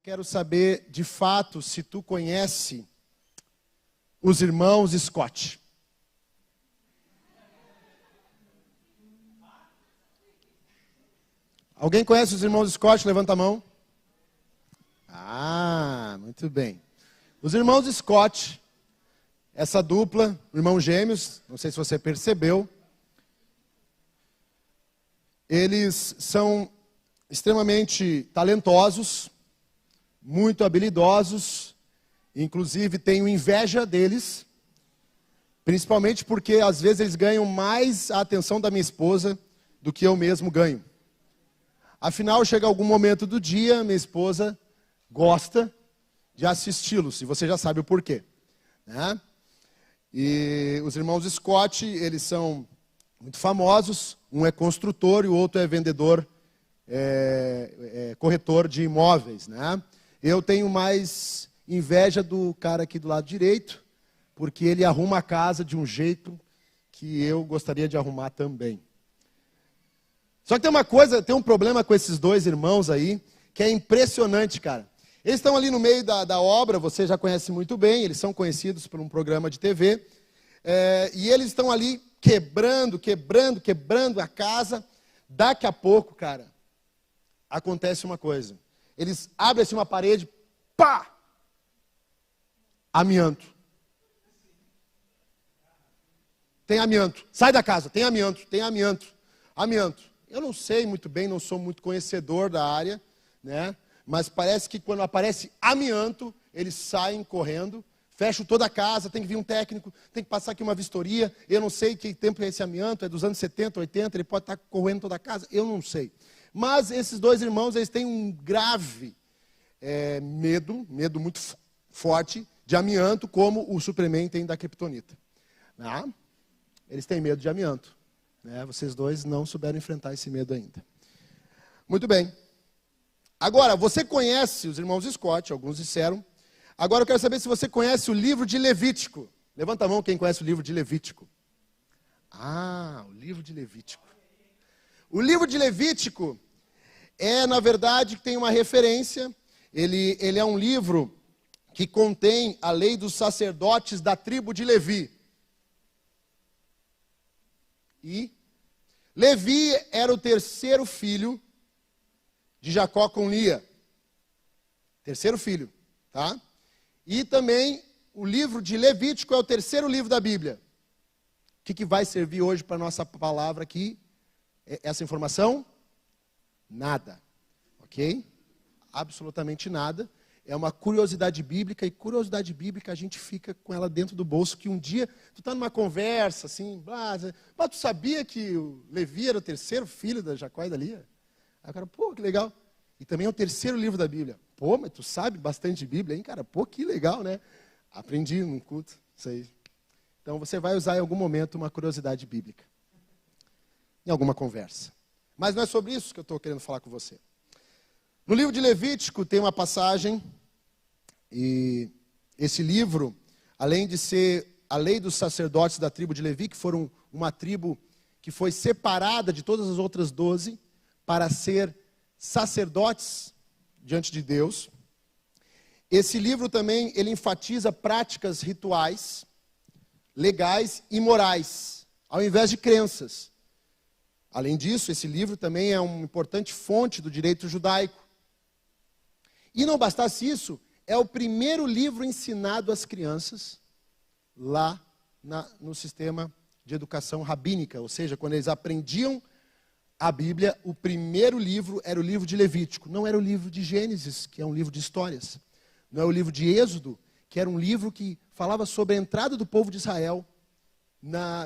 quero saber, de fato, se tu conhece os irmãos Scott. Alguém conhece os irmãos Scott? Levanta a mão. Ah, muito bem. Os irmãos Scott, essa dupla, irmãos gêmeos, não sei se você percebeu, eles são extremamente talentosos, muito habilidosos, inclusive tenho inveja deles, principalmente porque às vezes eles ganham mais a atenção da minha esposa do que eu mesmo ganho. Afinal, chega algum momento do dia, minha esposa gosta de assisti-los, e você já sabe o porquê, né? E os irmãos Scott, eles são muito famosos, um é construtor e o outro é vendedor, corretor de imóveis, né? Eu tenho mais inveja do cara aqui do lado direito, porque ele arruma a casa de um jeito que eu gostaria de arrumar também. Só que tem uma coisa, tem um problema com esses dois irmãos aí, que é impressionante, cara. Eles estão ali no meio da obra, você já conhece muito bem, eles são conhecidos por um programa de TV, e eles estão ali quebrando a casa. Daqui a pouco, cara, acontece uma coisa. Eles abrem assim uma parede, pá! Amianto. Tem amianto. Sai da casa, tem amianto, tem amianto. Amianto. Eu não sei muito bem, não sou muito conhecedor da área, né? Mas parece que quando aparece amianto, eles saem correndo, fecham toda a casa, tem que vir um técnico, tem que passar aqui uma vistoria. Eu não sei que tempo é esse amianto, é dos anos 70, 80, ele pode estar correndo toda a casa, eu não sei. Mas esses dois irmãos, eles têm um grave medo muito forte de amianto, como o Superman tem da Kryptonita. Né? Eles têm medo de amianto. Né? Vocês dois não souberam enfrentar esse medo ainda. Muito bem. Agora, você conhece os irmãos Scott, alguns disseram. Agora eu quero saber se você conhece o livro de Levítico. Levanta a mão quem conhece o livro de Levítico. Ah, o livro de Levítico. O livro de Levítico na verdade, tem uma referência. Ele é um livro que contém a lei dos sacerdotes da tribo de Levi. E Levi era o terceiro filho de Jacó com Lia. Terceiro filho, tá? E também o livro de Levítico é o terceiro livro da Bíblia. O que vai servir hoje para a nossa palavra aqui? Essa informação? Nada. Ok? Absolutamente nada. É uma curiosidade bíblica, e curiosidade bíblica a gente fica com ela dentro do bolso, que um dia tu está numa conversa assim, mas tu sabia que o Levi era o terceiro filho da Jacó e da Lia? Aí o cara, pô, que legal. E também é o terceiro livro da Bíblia. Pô, mas tu sabe bastante de Bíblia, hein, cara? Pô, que legal, né? Aprendi num culto, isso aí. Então você vai usar em algum momento uma curiosidade bíblica. Em alguma conversa. Mas não é sobre isso que eu estou querendo falar com você. No livro de Levítico tem uma passagem, e esse livro, além de ser a lei dos sacerdotes da tribo de Levi, que foram uma tribo que foi separada de todas as outras 12 para ser sacerdotes diante de Deus. Esse livro também, ele enfatiza práticas rituais, legais e morais, ao invés de crenças. Além disso, esse livro também é uma importante fonte do direito judaico. E não bastasse isso, é o primeiro livro ensinado às crianças lá no sistema de educação rabínica, ou seja, quando eles aprendiam a Bíblia, o primeiro livro era o livro de Levítico. Não era o livro de Gênesis, que é um livro de histórias. Não é o livro de Êxodo, que era um livro que falava sobre a entrada do povo de Israel.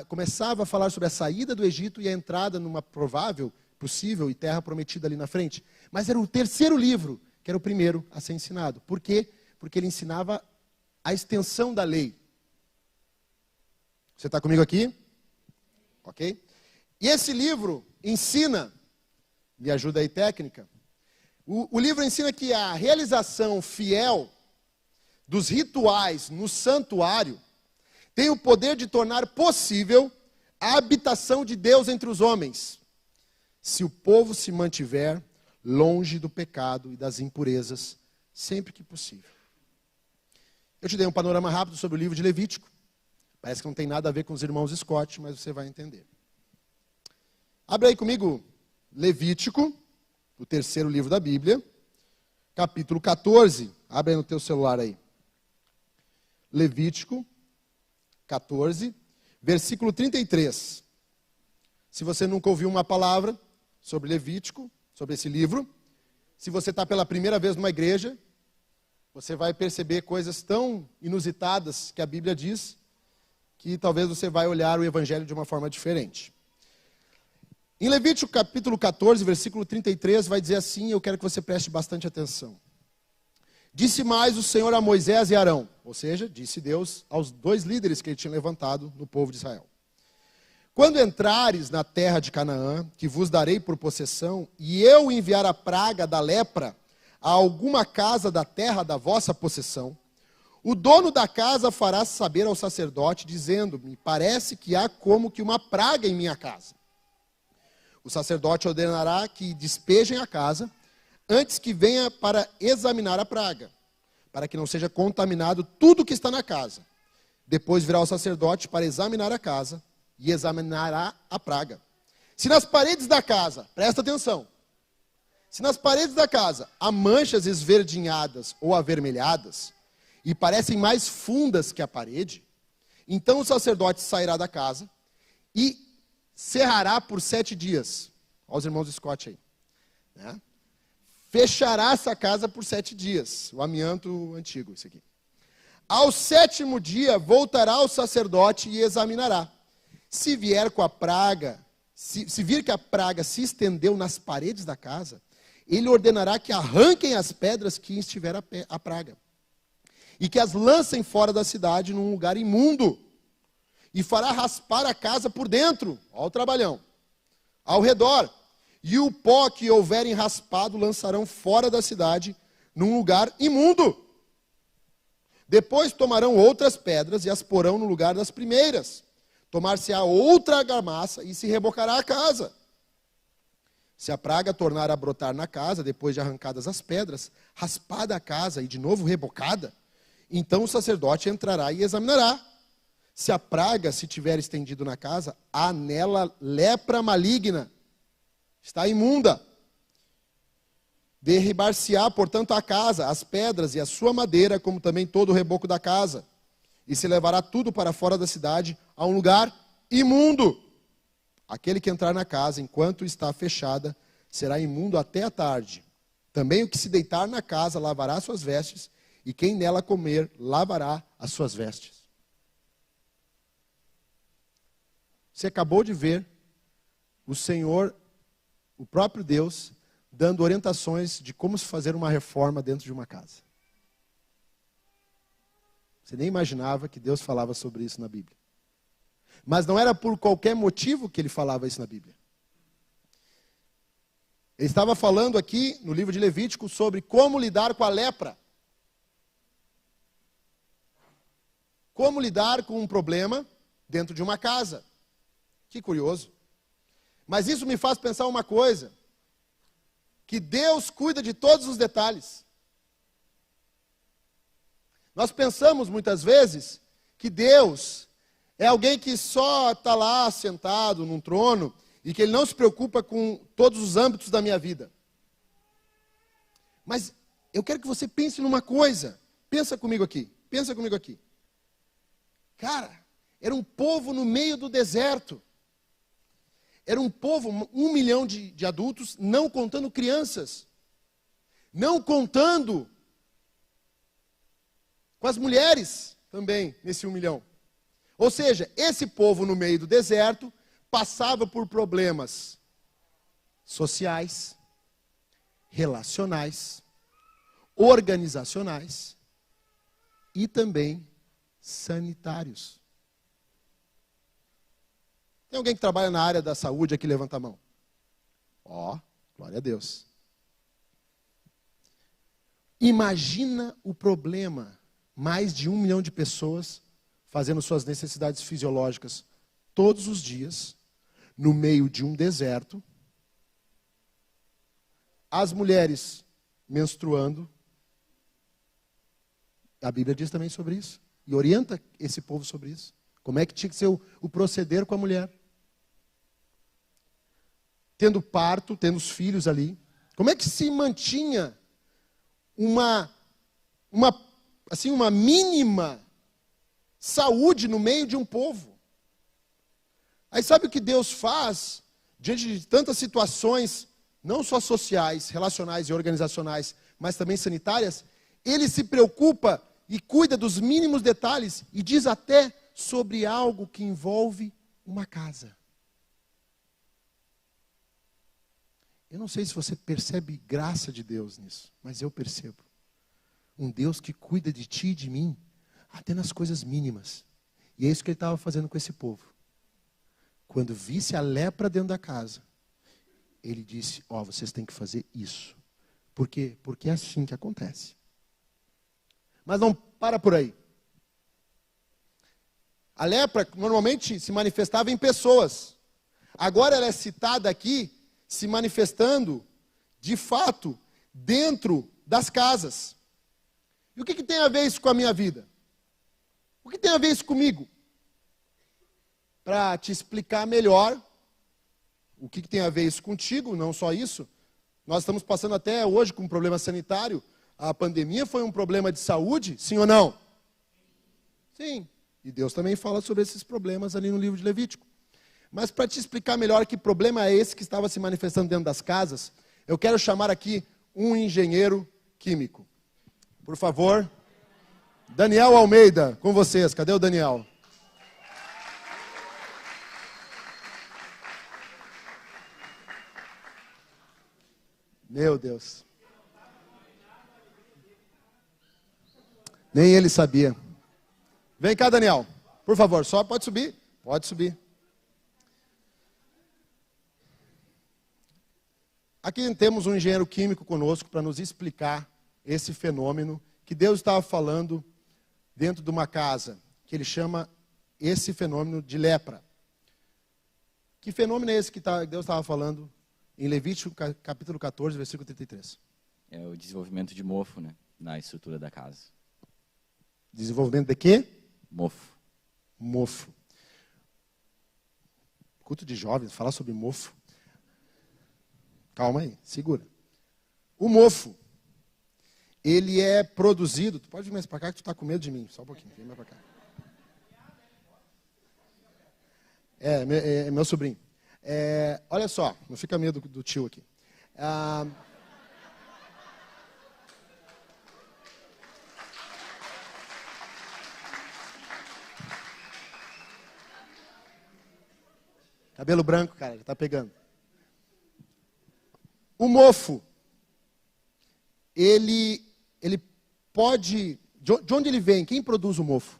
Começava a falar sobre a saída do Egito e a entrada numa provável, possível e terra prometida ali na frente. Mas era o terceiro livro, que era o primeiro a ser ensinado. Por quê? Porque ele ensinava a extensão da lei. Você está comigo aqui? Ok? E esse livro ensina, me ajuda aí técnica, o livro ensina que a realização fiel dos rituais no santuário tem o poder de tornar possível a habitação de Deus entre os homens, se o povo se mantiver longe do pecado e das impurezas sempre que possível. Eu te dei um panorama rápido sobre o livro de Levítico. Parece que não tem nada a ver com os irmãos Scott, mas você vai entender. Abre aí comigo Levítico, o terceiro livro da Bíblia, capítulo 14. Abre aí no teu celular aí. Levítico 14, versículo 33. Se você nunca ouviu uma palavra sobre Levítico, sobre esse livro, se você está pela primeira vez numa igreja, você vai perceber coisas tão inusitadas que a Bíblia diz, que talvez você vai olhar o Evangelho de uma forma diferente. Em Levítico capítulo 14, versículo 33, vai dizer assim, eu quero que você preste bastante atenção. Disse mais o Senhor a Moisés e Arão, ou seja, disse Deus aos dois líderes que ele tinha levantado no povo de Israel. Quando entrares na terra de Canaã, que vos darei por possessão, e eu enviar a praga da lepra a alguma casa da terra da vossa possessão, o dono da casa fará saber ao sacerdote, dizendo, me parece que há como que uma praga em minha casa. O sacerdote ordenará que despejem a casa, antes que venha para examinar a praga, para que não seja contaminado tudo que está na casa. Depois virá o sacerdote para examinar a casa, e examinará a praga. Se nas paredes da casa, presta atenção, se nas paredes da casa há manchas esverdinhadas ou avermelhadas, e parecem mais fundas que a parede, então o sacerdote sairá da casa e cerrará por 7 dias. Olha os irmãos Scott aí. Né? Fechará essa casa por 7 dias. O amianto antigo, isso aqui. Ao 7º dia, voltará o sacerdote e examinará. Se vier com a praga, se vir que a praga se estendeu nas paredes da casa, ele ordenará que arranquem as pedras que estiver a praga, e que as lancem fora da cidade num lugar imundo, e fará raspar a casa por dentro, olha o trabalhão, ao redor, e o pó que houverem raspado lançarão fora da cidade num lugar imundo. Depois tomarão outras pedras e as porão no lugar das primeiras. Tomar-se-á outra argamassa e se rebocará a casa. Se a praga tornar a brotar na casa, depois de arrancadas as pedras, raspada a casa e de novo rebocada, então o sacerdote entrará e examinará. Se a praga se tiver estendido na casa, há nela lepra maligna, está imunda. Derribar-se-á, portanto, a casa, as pedras e a sua madeira, como também todo o reboco da casa. E se levará tudo para fora da cidade, a um lugar imundo. Aquele que entrar na casa, enquanto está fechada, será imundo até a tarde. Também o que se deitar na casa, lavará suas vestes, e quem nela comer, lavará as suas vestes. Você acabou de ver o Senhor, o próprio Deus, dando orientações de como se fazer uma reforma dentro de uma casa. Você nem imaginava que Deus falava sobre isso na Bíblia. Mas não era por qualquer motivo que ele falava isso na Bíblia. Ele estava falando aqui, no livro de Levítico, sobre como lidar com a lepra. Como lidar com um problema dentro de uma casa. Que curioso. Mas isso me faz pensar uma coisa. Que Deus cuida de todos os detalhes. Nós pensamos muitas vezes que Deus é alguém que só está lá sentado num trono e que Ele não se preocupa com todos os âmbitos da minha vida. Mas eu quero que você pense numa coisa. Pensa comigo aqui. Pensa comigo aqui. Cara, era um povo no meio do deserto. Era um povo, 1 milhão de adultos, não contando crianças. Não contando com as mulheres também, nesse 1 milhão. Ou seja, esse povo no meio do deserto passava por problemas sociais, relacionais, organizacionais e também sanitários. Tem alguém que trabalha na área da saúde aqui? Levanta a mão. Ó, glória a Deus. Imagina o problema. Mais de 1 milhão de pessoas fazendo suas necessidades fisiológicas todos os dias, no meio de um deserto. As mulheres menstruando, A Bíblia diz também sobre isso. E orienta esse povo sobre isso. Como é que tinha que ser o proceder com a mulher. Tendo parto, tendo os filhos ali. Como é que se mantinha uma mínima saúde no meio de um povo? Aí sabe o que Deus faz diante de tantas situações, não só sociais, relacionais e organizacionais, mas também sanitárias? Ele se preocupa e cuida dos mínimos detalhes e diz até sobre algo que envolve uma casa. Eu não sei se você percebe graça de Deus nisso, mas eu percebo. Um Deus que cuida de ti e de mim, até nas coisas mínimas. E é isso que ele estava fazendo com esse povo. Quando visse a lepra dentro da casa, ele disse, vocês têm que fazer isso. Por quê? Porque é assim que acontece. Mas não para por aí. A lepra normalmente se manifestava em pessoas. Agora ela é citada aqui, se manifestando, de fato, dentro das casas. E o que tem a ver isso com a minha vida? O que tem a ver isso comigo? Para te explicar melhor o que tem a ver isso contigo, não só isso. Nós estamos passando até hoje com um problema sanitário. A pandemia foi um problema de saúde, sim ou não? Sim. E Deus também fala sobre esses problemas ali no livro de Levítico. Mas para te explicar melhor que problema é esse que estava se manifestando dentro das casas, eu quero chamar aqui um engenheiro químico. Por favor, Daniel Almeida, com vocês. Cadê o Daniel? Meu Deus. Nem ele sabia. Vem cá, Daniel. Por favor, só pode subir. Pode subir. Aqui temos um engenheiro químico conosco para nos explicar esse fenômeno que Deus estava falando dentro de uma casa, que ele chama esse fenômeno de lepra. Que fenômeno é esse que Deus estava falando em Levítico capítulo 14, versículo 33? É o desenvolvimento de mofo, né, na estrutura da casa. Desenvolvimento de quê? Mofo. Mofo. Culto de jovens, falar sobre mofo. Calma aí, segura. O mofo, ele é produzido... Tu pode vir mais para cá que tu está com medo de mim. Só um pouquinho, vem mais para cá. É meu sobrinho. Olha só, não fica medo do tio aqui. Cabelo branco, cara, ele está pegando. O mofo, ele pode... De onde ele vem? Quem produz o mofo?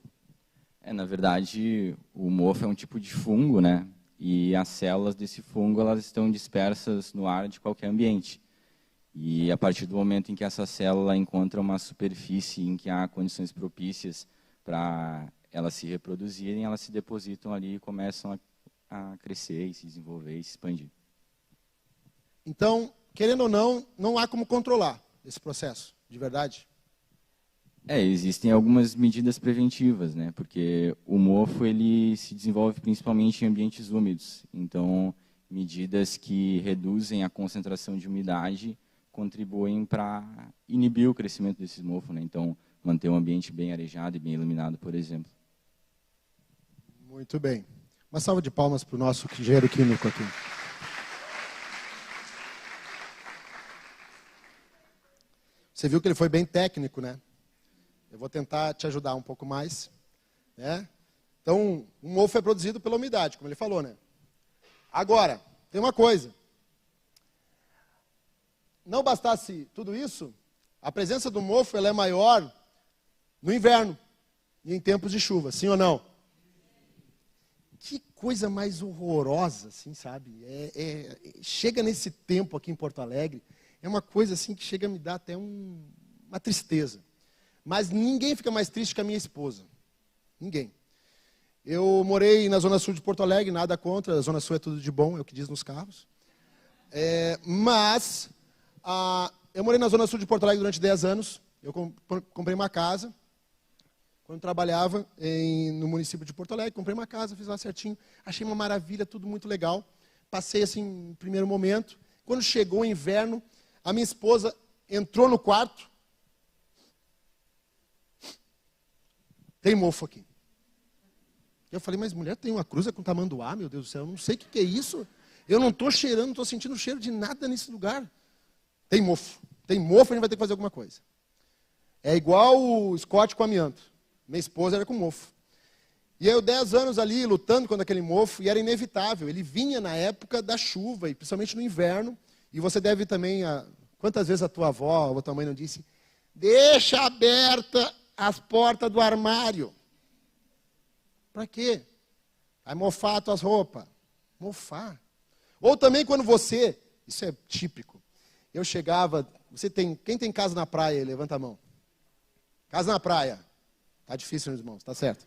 Na verdade, o mofo é um tipo de fungo, né? E as células desse fungo, elas estão dispersas no ar de qualquer ambiente. E a partir do momento em que essa célula encontra uma superfície em que há condições propícias para elas se reproduzirem, elas se depositam ali e começam a crescer e se desenvolver e se expandir. Então, querendo ou não, não há como controlar esse processo, de verdade? Existem algumas medidas preventivas, né? Porque o mofo ele se desenvolve principalmente em ambientes úmidos. Então, medidas que reduzem a concentração de umidade contribuem para inibir o crescimento desse mofo, né? Então, manter um ambiente bem arejado e bem iluminado, por exemplo. Muito bem. Uma salva de palmas para o nosso engenheiro químico aqui. Você viu que ele foi bem técnico, né? Eu vou tentar te ajudar um pouco mais, né? Então, o mofo é produzido pela umidade, como ele falou, né? Agora, tem uma coisa. Não bastasse tudo isso, a presença do mofo ela é maior no inverno e em tempos de chuva, sim ou não? Que coisa mais horrorosa, assim, sabe? Chega nesse tempo aqui em Porto Alegre, é uma coisa assim que chega a me dar até uma tristeza. Mas ninguém fica mais triste que a minha esposa. Ninguém. Eu morei na Zona Sul de Porto Alegre, nada contra, a Zona Sul é tudo de bom, é o que diz nos carros. Eu morei na Zona Sul de Porto Alegre durante 10 anos, eu comprei uma casa, quando trabalhava no município de Porto Alegre, comprei uma casa, fiz lá certinho, achei uma maravilha, tudo muito legal. Passei assim, no primeiro momento. Quando chegou o inverno, a minha esposa entrou no quarto. Tem mofo aqui. Eu falei, mas mulher, tem uma cruza com tamanduá, meu Deus do céu, eu não sei o que é isso. Eu não estou cheirando, não estou sentindo cheiro de nada nesse lugar. Tem mofo, a gente vai ter que fazer alguma coisa. É igual o Scott com amianto. Minha esposa era com mofo. E eu 10 anos ali lutando contra aquele mofo, e era inevitável. Ele vinha na época da chuva, e principalmente no inverno. E você deve também, quantas vezes a tua avó ou a tua mãe não disse, deixa aberta as portas do armário. Para quê? Vai mofar as tuas roupas. Mofar. Ou também quando você, isso é típico, eu chegava, quem tem casa na praia, levanta a mão. Casa na praia. Tá difícil, meus irmãos, tá certo.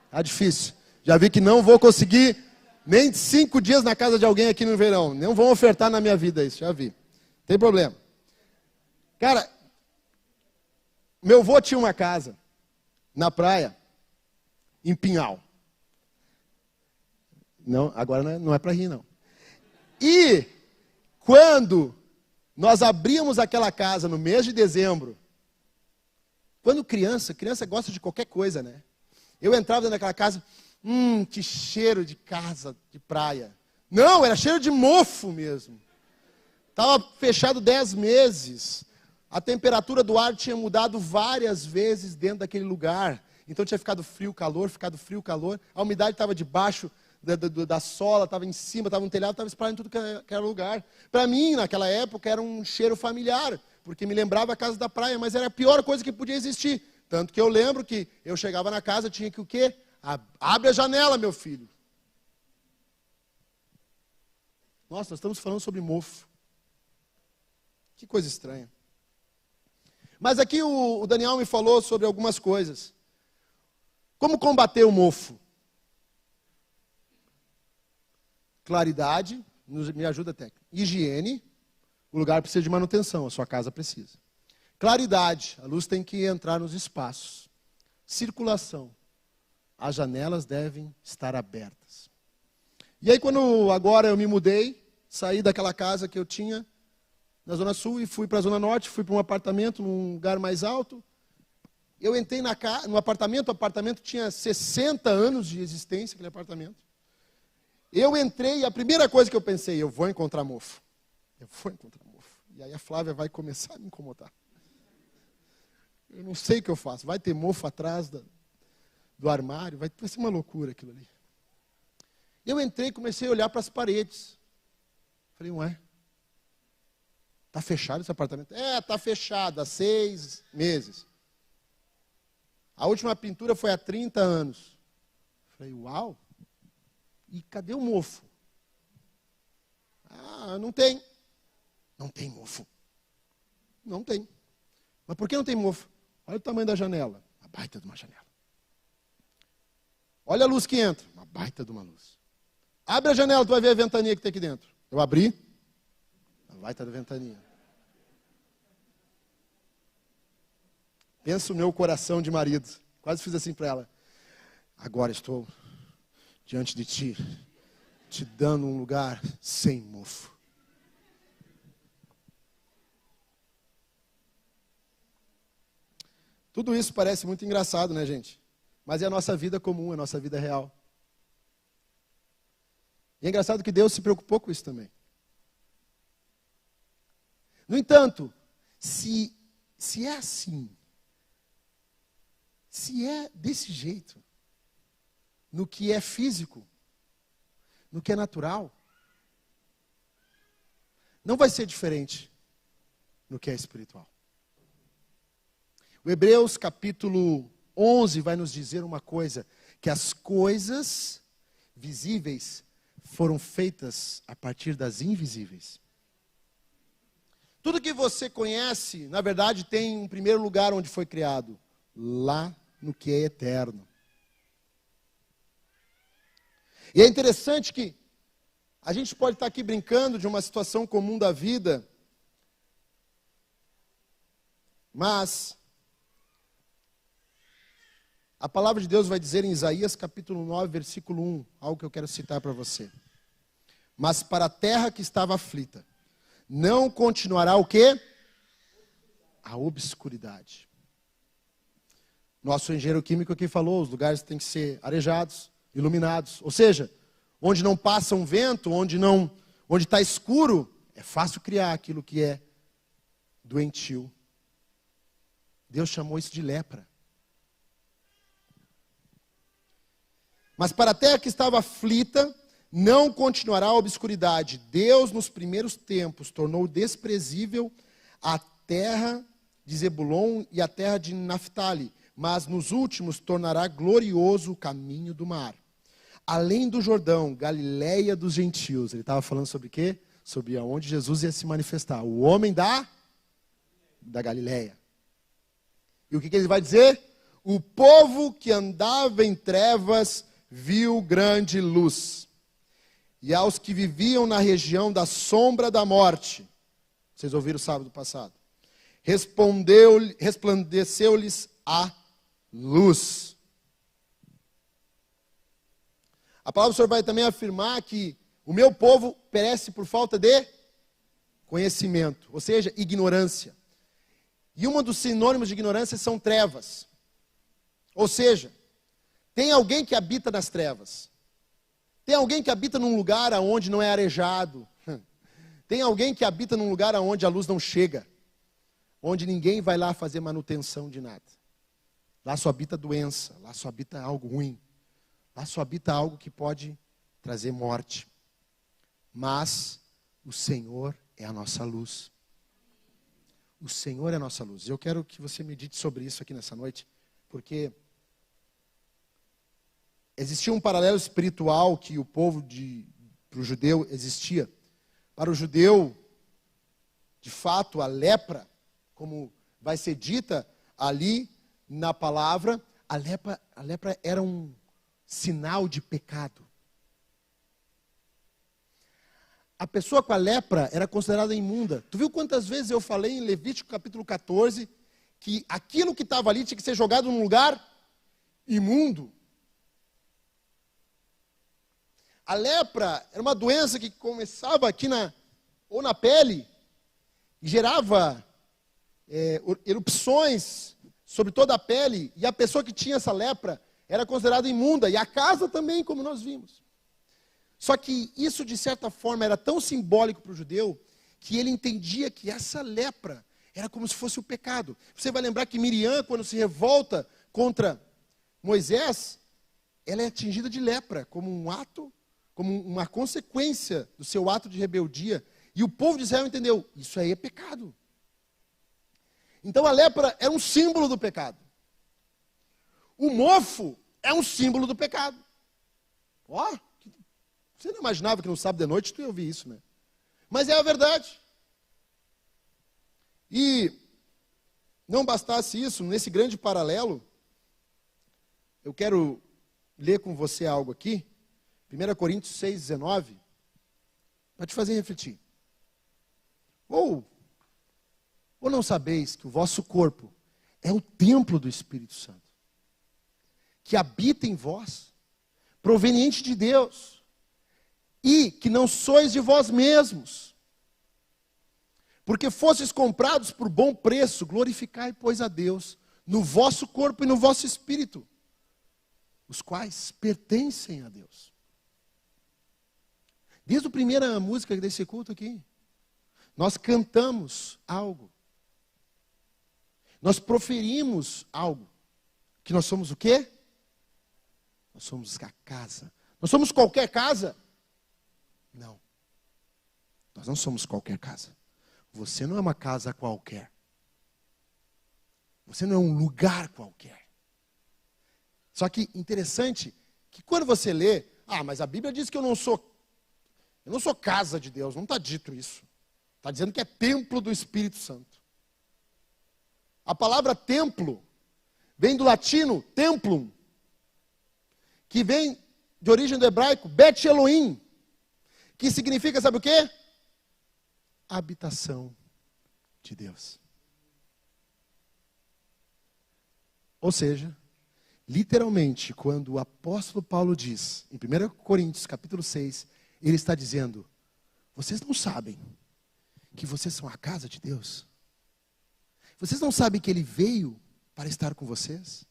Tá difícil. Já vi que não vou conseguir nem 5 dias na casa de alguém aqui no verão. Não vão ofertar na minha vida isso, já vi. Tem problema. Cara, meu avô tinha uma casa na praia, em Pinhal. Não, agora não é para rir, não. E quando nós abríamos aquela casa no mês de dezembro, quando criança gosta de qualquer coisa, né? Eu entrava dentro daquela casa, que cheiro de casa de praia. Não, era cheiro de mofo mesmo. Estava fechado 10 meses. A temperatura do ar tinha mudado várias vezes dentro daquele lugar. Então tinha ficado frio, calor. A umidade estava debaixo da sola, estava em cima, estava no telhado, estava espalhado em tudo que era lugar. Para mim, naquela época, era um cheiro familiar, porque me lembrava a casa da praia, mas era a pior coisa que podia existir. Tanto que eu lembro que eu chegava na casa, tinha que o quê? Abre a janela, meu filho. Nossa, nós estamos falando sobre mofo. Que coisa estranha. Mas aqui o Daniel me falou sobre algumas coisas. Como combater o mofo? Claridade, me ajuda técnica. Higiene, o lugar precisa de manutenção, a sua casa precisa. Claridade, a luz tem que entrar nos espaços. Circulação, as janelas devem estar abertas. E aí quando agora eu me mudei, saí daquela casa que eu tinha na Zona Sul e fui para a Zona Norte, fui para um apartamento num lugar mais alto. Eu entrei no apartamento, o apartamento tinha 60 anos de existência, aquele apartamento. Eu entrei e a primeira coisa que eu pensei, eu vou encontrar mofo. Eu vou encontrar mofo. E aí a Flávia vai começar a me incomodar. Eu não sei o que eu faço. Vai ter mofo atrás do armário, vai ser uma loucura aquilo ali. Eu entrei e comecei a olhar para as paredes. Falei, ué, está fechado esse apartamento? Está fechado há 6 meses. A última pintura foi há 30 anos. Falei, uau. E cadê o mofo? Não tem. Não tem mofo. Não tem. Mas por que não tem mofo? Olha o tamanho da janela. Uma baita de uma janela. Olha a luz que entra. Uma baita de uma luz. Abre a janela, tu vai ver a ventania que tem aqui dentro. Eu abri. Uma baita da ventania. Pensa o meu coração de marido. Quase fiz assim para ela. Agora estou diante de ti, te dando um lugar sem mofo. Tudo isso parece muito engraçado, né, gente? Mas é a nossa vida comum, é a nossa vida real. E é engraçado que Deus se preocupou com isso também. No entanto, se é assim, se é desse jeito, no que é físico, no que é natural, não vai ser diferente no que é espiritual. O Hebreus capítulo 11 vai nos dizer uma coisa, que as coisas visíveis foram feitas a partir das invisíveis. Tudo que você conhece, na verdade, tem um primeiro lugar onde foi criado, lá no que é eterno. E é interessante que a gente pode estar aqui brincando de uma situação comum da vida, mas A palavra de Deus vai dizer em Isaías capítulo 9, versículo 1, algo que eu quero citar para você. Mas para a terra que estava aflita, não continuará o quê? A obscuridade. Nosso engenheiro químico aqui falou, os lugares têm que ser arejados, iluminados. Ou seja, onde não passa um vento, onde está escuro, é fácil criar aquilo que é doentio. Deus chamou isso de lepra. Mas para a terra que estava aflita, não continuará a obscuridade. Deus, nos primeiros tempos, tornou desprezível a terra de Zebulon e a terra de Naftali, mas nos últimos tornará glorioso o caminho do mar. Além do Jordão, Galileia dos gentios. Ele estava falando sobre o quê? Sobre aonde Jesus ia se manifestar. O homem da Galileia. E o que ele vai dizer? O povo que andava em trevas viu grande luz. E aos que viviam na região da sombra da morte, vocês ouviram sábado passado, resplandeceu-lhes a luz. A palavra do Senhor vai também afirmar que o meu povo perece por falta de conhecimento, ou seja, ignorância. E um dos sinônimos de ignorância são trevas. Ou seja, tem alguém que habita nas trevas. Tem alguém que habita num lugar onde não é arejado. Tem alguém que habita num lugar onde a luz não chega. Onde ninguém vai lá fazer manutenção de nada. Lá só habita doença, lá só habita algo ruim. Lá só habita algo que pode trazer morte. Mas o Senhor é a nossa luz. O Senhor é a nossa luz. Eu quero que você medite sobre isso aqui nessa noite, porque existia um paralelo espiritual que o povo para o judeu existia. Para o judeu, de fato, a lepra, como vai ser dita ali na palavra, a lepra era um sinal de pecado. A pessoa com a lepra era considerada imunda. Tu viu quantas vezes eu falei em Levítico capítulo 14 que aquilo que estava ali tinha que ser jogado num lugar imundo? A lepra era uma doença que começava aqui ou na pele e gerava erupções sobre toda a pele. E a pessoa que tinha essa lepra era considerada imunda. E a casa também, como nós vimos. Só que isso, de certa forma, era tão simbólico para o judeu que ele entendia que essa lepra era como se fosse o pecado. Você vai lembrar que Miriam, quando se revolta contra Moisés, ela é atingida de lepra, como um ato, como uma consequência do seu ato de rebeldia. E o povo de Israel entendeu, isso aí é pecado. Então a lepra é um símbolo do pecado. O mofo é um símbolo do pecado. Ó, você não imaginava que no sábado de noite tu ia ouvir isso, né? Mas é a verdade. E não bastasse isso, nesse grande paralelo, eu quero ler com você algo aqui, 1 Coríntios 6,19, para te fazer refletir. Ou não sabeis que o vosso corpo é o templo do Espírito Santo, que habita em vós, proveniente de Deus, e que não sois de vós mesmos, porque fostes comprados por bom preço. Glorificai, pois, a Deus no vosso corpo e no vosso espírito, os quais pertencem a Deus. Desde a primeira música desse culto aqui, nós cantamos algo, nós proferimos algo, que nós somos o quê? Nós somos a casa. Nós somos qualquer casa? Não. Nós não somos qualquer casa. Você não é uma casa qualquer. Você não é um lugar qualquer. Só que interessante que quando você lê, mas a Bíblia diz que eu não sou casa de Deus. Não está dito isso. Está dizendo que é templo do Espírito Santo. A palavra templo vem do latino templum, que vem de origem do hebraico Bet Elohim, que significa, sabe o quê? Habitação de Deus. Ou seja, Literalmente, quando o apóstolo Paulo diz, em 1 Coríntios capítulo 6, ele está dizendo, vocês não sabem que vocês são a casa de Deus? Vocês não sabem que ele veio para estar com vocês?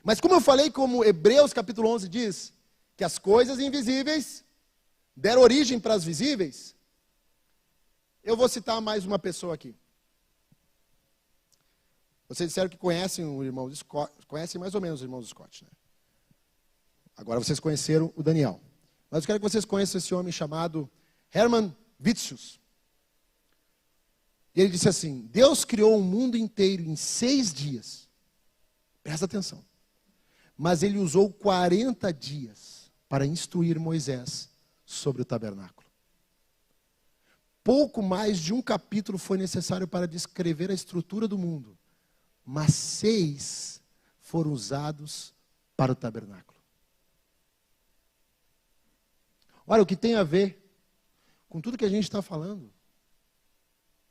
Mas como eu falei, como Hebreus capítulo 11 diz, que as coisas invisíveis deram origem para as visíveis, eu vou citar mais uma pessoa aqui. Vocês disseram que conhecem o irmão Scott, conhecem mais ou menos o irmão Scott, né? Agora vocês conheceram o Daniel. Mas eu quero que vocês conheçam esse homem chamado Hermann Witsius. E ele disse assim, Deus criou o mundo inteiro em 6 dias. Presta atenção. Mas ele usou 40 dias para instruir Moisés sobre o tabernáculo. Pouco mais de um capítulo foi necessário para descrever a estrutura do mundo. Mas 6 foram usados para o tabernáculo. Olha, o que tem a ver com tudo que a gente está falando.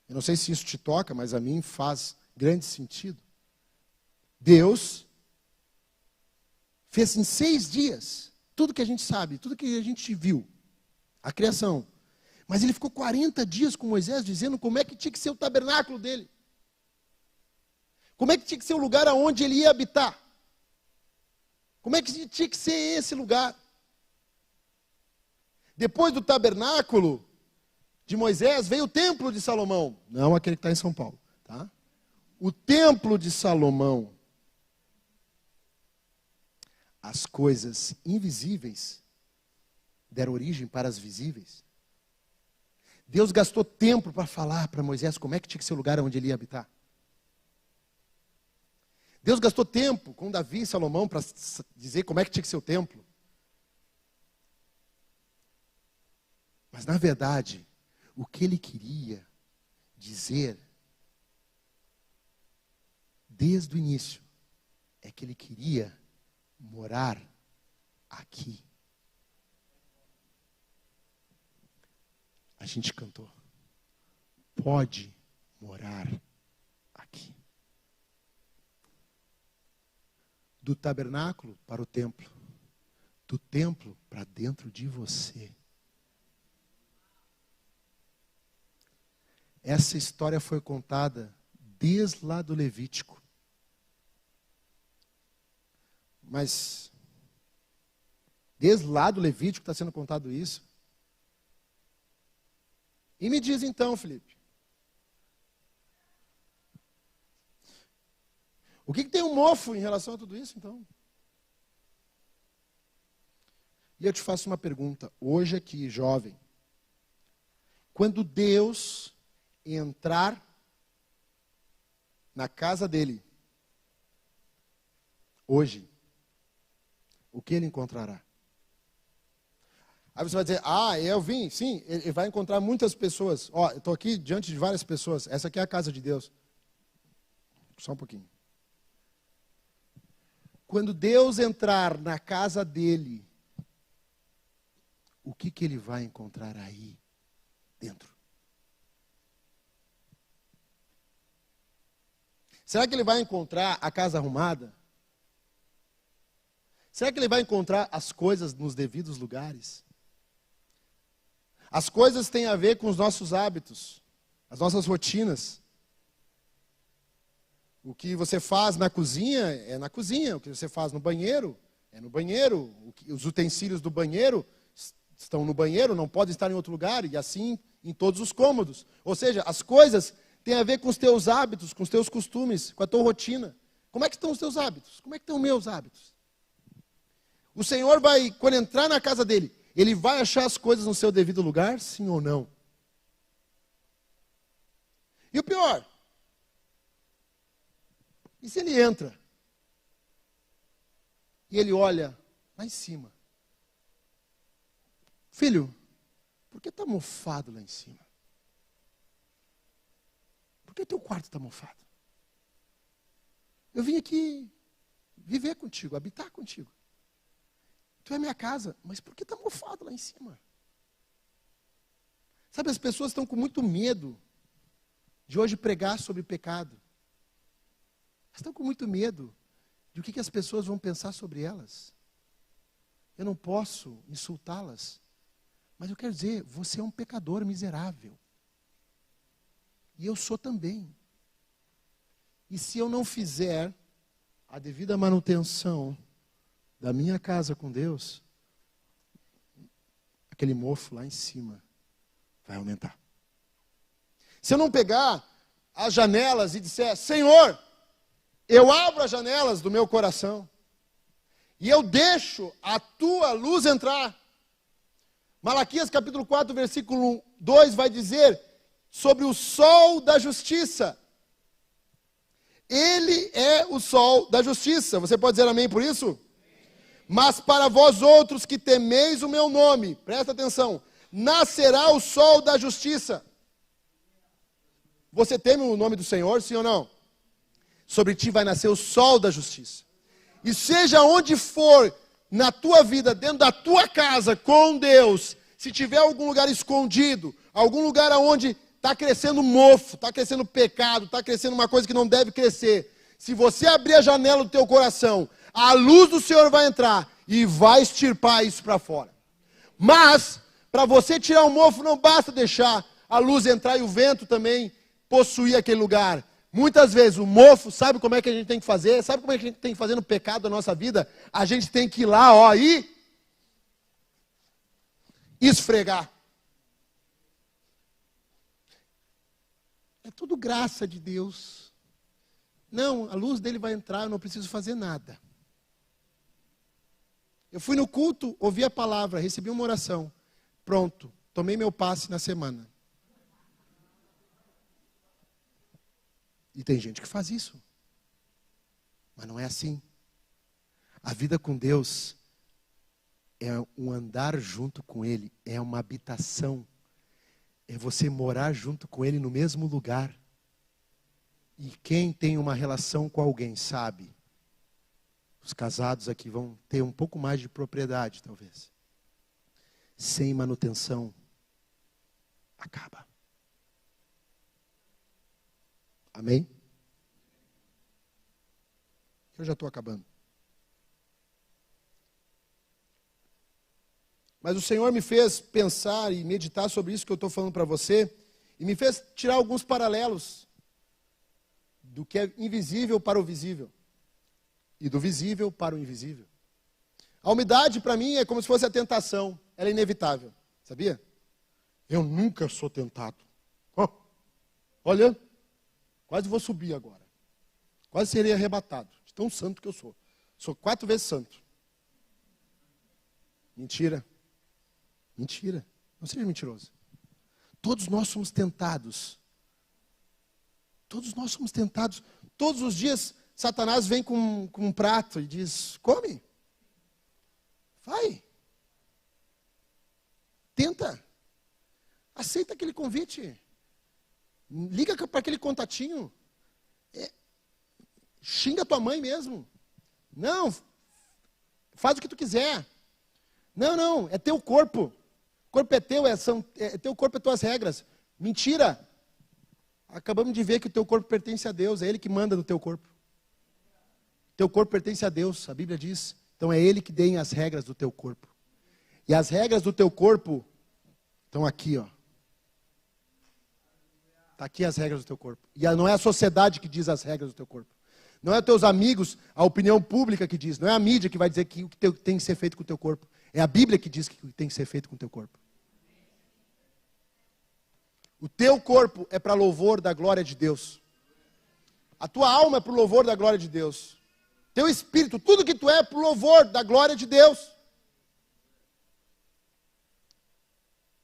Eu não sei se isso te toca, mas a mim faz grande sentido. Deus fez em 6 dias tudo que a gente sabe, tudo que a gente viu, a criação. Mas ele ficou 40 dias com Moisés dizendo como é que tinha que ser o tabernáculo dele. Como é que tinha que ser o lugar aonde ele ia habitar? Como é que tinha que ser esse lugar? Depois do tabernáculo de Moisés, veio o templo de Salomão. Não aquele que está em São Paulo. Tá? O templo de Salomão. As coisas invisíveis deram origem para as visíveis. Deus gastou tempo para falar para Moisés como é que tinha que ser o lugar onde ele ia habitar. Deus gastou tempo com Davi e Salomão para dizer como é que tinha que ser o templo. Mas, na verdade, o que ele queria dizer, desde o início, é que ele queria morar aqui. A gente cantou, pode morar aqui. Do tabernáculo para o templo, do templo para dentro de você. Essa história foi contada desde lá do Levítico. Mas, desde lá do Levítico está sendo contado isso. E me diz então, Felipe, o que tem um mofo em relação a tudo isso, então? E eu te faço uma pergunta, hoje aqui, jovem. Quando Deus entrar na casa dele, hoje, o que ele encontrará? Aí você vai dizer, eu vim, sim, ele vai encontrar muitas pessoas. Ó, eu estou aqui diante de várias pessoas, essa aqui é a casa de Deus. Só um pouquinho. Quando Deus entrar na casa dele, o que ele vai encontrar aí dentro? Será que ele vai encontrar a casa arrumada? Será que ele vai encontrar as coisas nos devidos lugares? As coisas têm a ver com os nossos hábitos, as nossas rotinas. O que você faz na cozinha é na cozinha, o que você faz no banheiro é no banheiro, os utensílios do banheiro estão no banheiro, não podem estar em outro lugar, e assim em todos os cômodos. Ou seja, as coisas têm a ver com os teus hábitos, com os teus costumes, com a tua rotina. Como é que estão os teus hábitos? Como é que estão os meus hábitos? O Senhor vai, quando entrar na casa dele, ele vai achar as coisas no seu devido lugar, sim ou não? E o pior, e se ele entra e ele olha lá em cima? Filho, por que está mofado lá em cima? Por que teu quarto está mofado? Eu vim aqui viver contigo, habitar contigo. Tu é minha casa, mas por que está mofado lá em cima? Sabe, as pessoas estão com muito medo de hoje pregar sobre pecado. Elas estão com muito medo de o que as pessoas vão pensar sobre elas. Eu não posso insultá-las. Mas eu quero dizer, você é um pecador miserável. E eu sou também. E se eu não fizer a devida manutenção da minha casa com Deus, aquele mofo lá em cima vai aumentar. Se eu não pegar as janelas e disser, Senhor, eu abro as janelas do meu coração e eu deixo a tua luz entrar. Malaquias capítulo 4, versículo 2 vai dizer sobre o sol da justiça. Ele é o sol da justiça. Você pode dizer amém por isso? Mas para vós outros que temeis o meu nome, presta atenção, nascerá o sol da justiça. Você teme o nome do Senhor, sim ou não? Sobre ti vai nascer o sol da justiça. E seja onde for, na tua vida, dentro da tua casa, com Deus, se tiver algum lugar escondido, algum lugar onde está crescendo mofo, está crescendo pecado, está crescendo uma coisa que não deve crescer, se você abrir a janela do teu coração, a luz do Senhor vai entrar e vai extirpar isso para fora. Mas, para você tirar o mofo, não basta deixar a luz entrar e o vento também possuir aquele lugar. Muitas vezes o mofo, sabe como é que a gente tem que fazer? Sabe como é que a gente tem que fazer no pecado da nossa vida? A gente tem que ir lá, ó, e esfregar. É tudo graça de Deus. Não, a luz dele vai entrar, eu não preciso fazer nada. Eu fui no culto, ouvi a palavra, recebi uma oração. Pronto, tomei meu passe na semana. E tem gente que faz isso. Mas não é assim. A vida com Deus é um andar junto com Ele, é uma habitação. É você morar junto com Ele no mesmo lugar. E quem tem uma relação com alguém sabe. Os casados aqui vão ter um pouco mais de propriedade, talvez. Sem manutenção, acaba. Amém? Eu já estou acabando. Mas o Senhor me fez pensar e meditar sobre isso que eu estou falando para você, e me fez tirar alguns paralelos do que é invisível para o visível, e do visível para o invisível. A umidade, para mim, é como se fosse a tentação, ela é inevitável, sabia? Eu nunca sou tentado. Oh, olha, quase vou subir agora. Quase serei arrebatado, de tão santo que eu sou. Sou 4 vezes santo. Mentira. Mentira. Não seja mentiroso. Todos nós somos tentados. Todos nós somos tentados. Todos os dias, Satanás vem com um prato e diz, come. Vai. Tenta. Aceita aquele convite. Liga para aquele contatinho. Xinga tua mãe mesmo. Não. Faz o que tu quiser. Não. É teu corpo. O corpo é teu, teu corpo, é tuas regras. Mentira. Acabamos de ver que o teu corpo pertence a Deus. É Ele que manda no teu corpo. Teu corpo pertence a Deus, a Bíblia diz. Então é Ele que tem as regras do teu corpo. E as regras do teu corpo estão aqui, ó. Está aqui as regras do teu corpo. E não é a sociedade que diz as regras do teu corpo. Não é os teus amigos, a opinião pública que diz. Não é a mídia que vai dizer que o que tem que ser feito com o teu corpo. É a Bíblia que diz que tem que ser feito com o teu corpo. O teu corpo é para louvor da glória de Deus. A tua alma é para o louvor da glória de Deus. Teu espírito, tudo que tu é para o louvor da glória de Deus.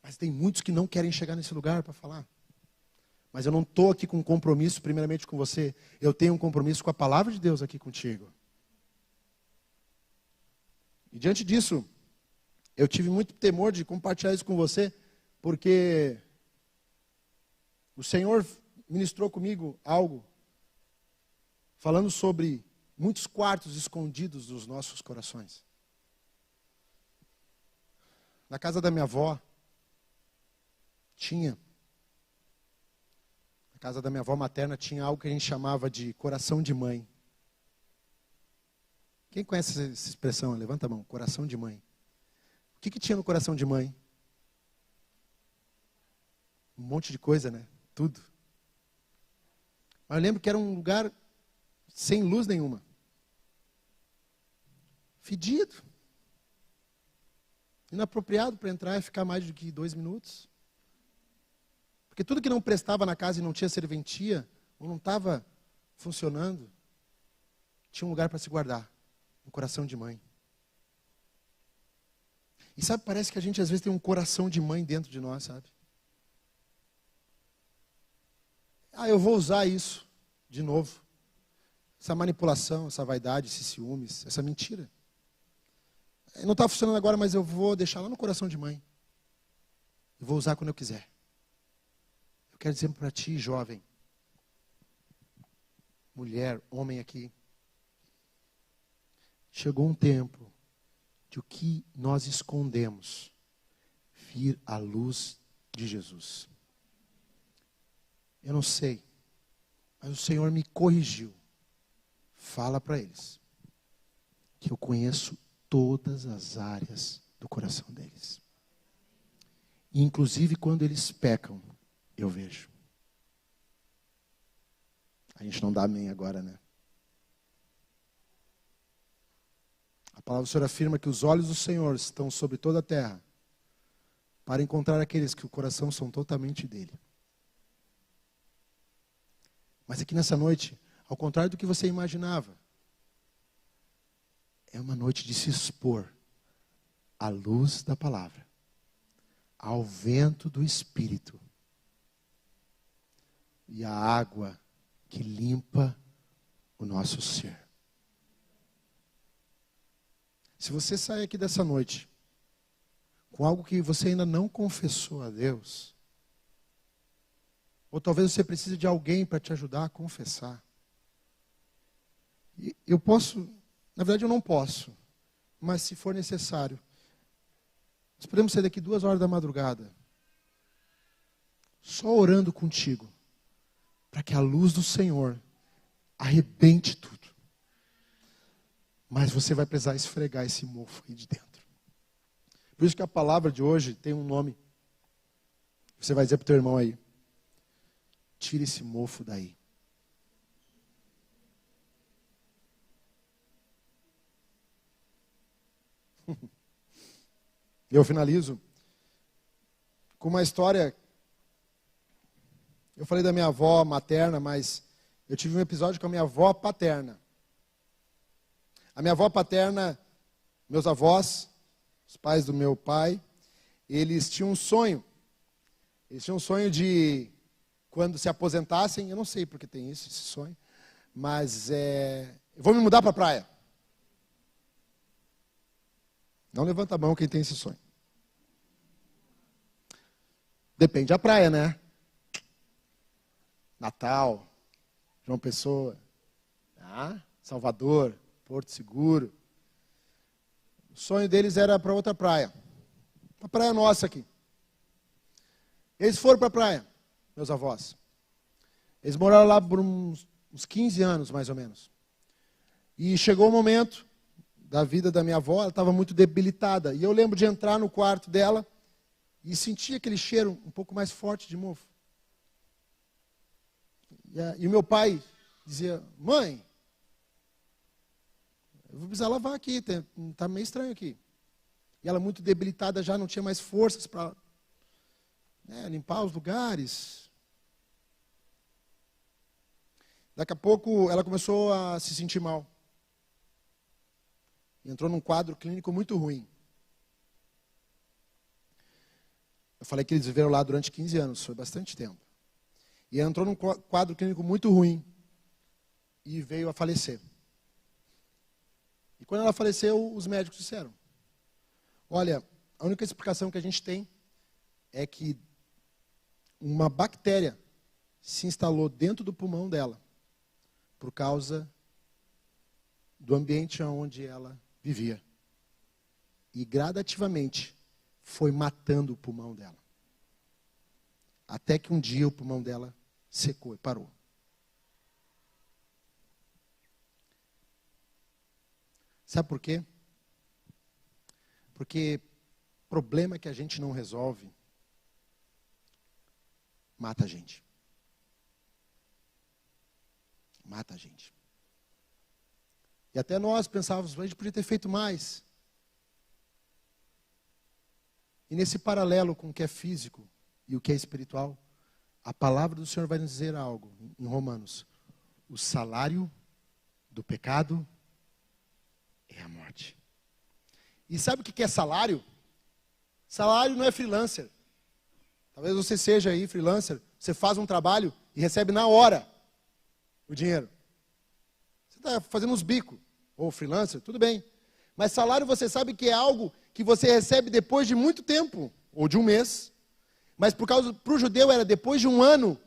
Mas tem muitos que não querem chegar nesse lugar para falar. Mas eu não estou aqui com um compromisso, primeiramente com você. Eu tenho um compromisso com a palavra de Deus aqui contigo. E diante disso, eu tive muito temor de compartilhar isso com você, porque o Senhor ministrou comigo algo, falando sobre muitos quartos escondidos dos nossos corações. Na casa da minha avó, na casa da minha avó materna tinha algo que a gente chamava de coração de mãe. Quem conhece essa expressão? Levanta a mão. Coração de mãe. O que tinha no coração de mãe? Um monte de coisa, né? Tudo. Mas eu lembro que era um lugar sem luz nenhuma. Fedido. Inapropriado para entrar e ficar mais do que 2 minutos. Porque tudo que não prestava na casa e não tinha serventia, ou não estava funcionando, tinha um lugar para se guardar. Um coração de mãe. E sabe, parece que a gente às vezes tem um coração de mãe dentro de nós, sabe? Eu vou usar isso de novo. Essa manipulação, essa vaidade, esses ciúmes, essa mentira. Não está funcionando agora, mas eu vou deixar lá no coração de mãe. Eu vou usar quando eu quiser. Eu quero dizer para ti, jovem, mulher, homem aqui. Chegou um tempo de o que nós escondemos vir à luz de Jesus. Eu não sei, mas o Senhor me corrigiu. Fala para eles que eu conheço todas as áreas do coração deles. E, inclusive, quando eles pecam, eu vejo. A gente não dá amém agora, né? A palavra do Senhor afirma que os olhos do Senhor estão sobre toda a terra para encontrar aqueles que o coração são totalmente dele. Mas aqui nessa noite, ao contrário do que você imaginava, é uma noite de se expor à luz da palavra, ao vento do Espírito e à água que limpa o nosso ser. Se você sair aqui dessa noite com algo que você ainda não confessou a Deus, ou talvez você precise de alguém para te ajudar a confessar. Eu posso, na verdade eu não posso, mas se for necessário, nós podemos sair daqui 2 horas da madrugada, só orando contigo, para que a luz do Senhor arrebente tudo. Mas você vai precisar esfregar esse mofo aí de dentro. Por isso que a palavra de hoje tem um nome. Você vai dizer para o teu irmão aí, tira esse mofo daí. Eu finalizo com uma história. Eu falei da minha avó materna, mas eu tive um episódio com a minha avó paterna. A minha avó paterna, meus avós, os pais do meu pai, eles tinham um sonho. Eles tinham um sonho de, quando se aposentassem, eu não sei porque tem esse sonho, mas eu vou me mudar para a praia. Não levanta a mão quem tem esse sonho. Depende da praia, né? Natal, João Pessoa, Salvador, Porto Seguro. O sonho deles era para outra praia. Para a praia nossa aqui. Eles foram para a praia, meus avós. Eles moraram lá por uns 15 anos, mais ou menos. E chegou o momento da vida da minha avó, ela estava muito debilitada. E eu lembro de entrar no quarto dela e sentir aquele cheiro um pouco mais forte de mofo. E o meu pai dizia, mãe, eu vou precisar lavar aqui, está meio estranho aqui. E ela muito debilitada já, não tinha mais forças para limpar os lugares. Daqui a pouco ela começou a se sentir mal. Entrou num quadro clínico muito ruim. Eu falei que eles viveram lá durante 15 anos, foi bastante tempo. E entrou num quadro clínico muito ruim. E veio a falecer. E quando ela faleceu, os médicos disseram, olha, a única explicação que a gente tem é que uma bactéria se instalou dentro do pulmão dela por causa do ambiente onde ela vivia. E gradativamente foi matando o pulmão dela. Até que um dia o pulmão dela secou e parou. Sabe por quê? Porque problema que a gente não resolve mata a gente. Mata a gente. E até nós pensávamos, a gente podia ter feito mais. E nesse paralelo com o que é físico e o que é espiritual, a palavra do Senhor vai nos dizer algo em Romanos. O salário do pecado é a morte. E sabe o que é salário? Salário não é freelancer. Talvez você seja aí freelancer, você faz um trabalho e recebe na hora o dinheiro. Você está fazendo uns bicos, ou freelancer, tudo bem. Mas salário você sabe que é algo que você recebe depois de muito tempo, ou de um mês. Mas para o judeu era depois de um ano.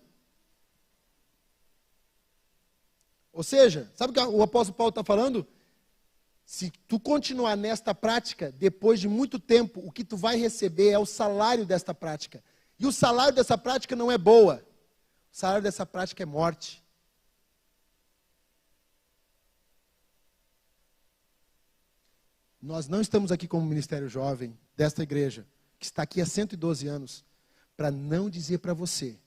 Ou seja, sabe o que o apóstolo Paulo está falando? Se tu continuar nesta prática, depois de muito tempo, o que tu vai receber é o salário desta prática. E o salário dessa prática não é boa. O salário dessa prática é morte. Nós não estamos aqui como ministério jovem desta igreja, que está aqui há 112 anos, para não dizer para você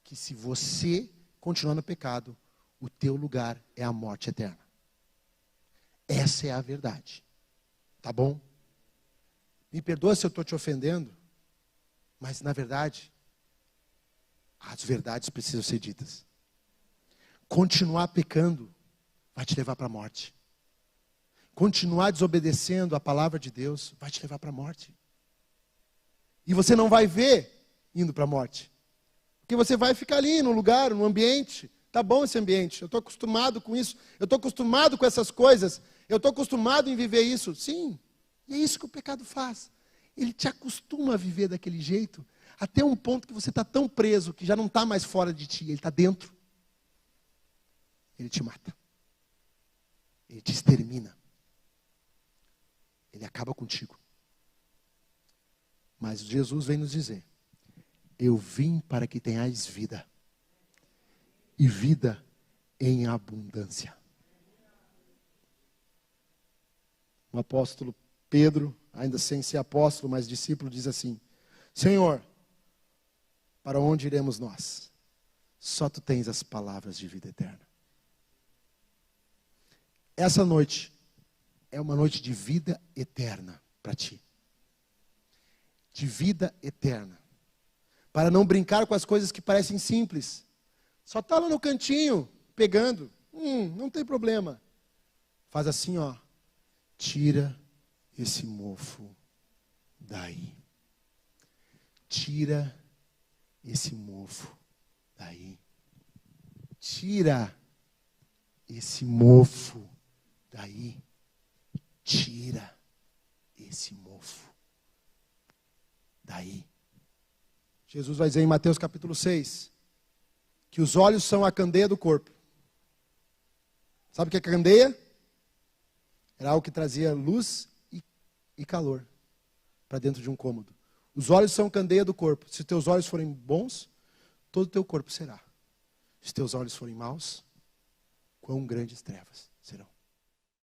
que se você continuar no pecado, o teu lugar é a morte eterna. Essa é a verdade. Tá bom? Me perdoa se eu estou te ofendendo, mas na verdade, as verdades precisam ser ditas. Continuar pecando vai te levar para a morte. Continuar desobedecendo a palavra de Deus vai te levar para a morte. E você não vai ver indo para a morte. Porque você vai ficar ali no lugar, no ambiente. Tá bom esse ambiente, eu estou acostumado com isso. Eu estou acostumado com essas coisas. Eu estou acostumado em viver isso. Sim, e é isso que o pecado faz. Ele te acostuma a viver daquele jeito, até um ponto que você está tão preso, que já não está mais fora de ti, ele está dentro. Ele te mata. Ele te extermina. Ele acaba contigo. Mas Jesus vem nos dizer, eu vim para que tenhais vida. E vida em abundância. O apóstolo Pedro, ainda sem ser apóstolo, mas discípulo, diz assim, Senhor, para onde iremos nós? Só tu tens as palavras de vida eterna. Essa noite é uma noite de vida eterna para ti. De vida eterna. Para não brincar com as coisas que parecem simples. Só está lá no cantinho, pegando. Não tem problema. Faz assim, ó. Tira esse mofo daí. Tira esse mofo daí. Tira esse mofo daí. Tira esse mofo daí. Jesus vai dizer em Mateus capítulo 6 que os olhos são a candeia do corpo. Sabe o que é candeia? Era algo que trazia luz e calor para dentro de um cômodo. Os olhos são candeia do corpo. Se teus olhos forem bons, todo o teu corpo será. Se teus olhos forem maus, quão grandes trevas serão.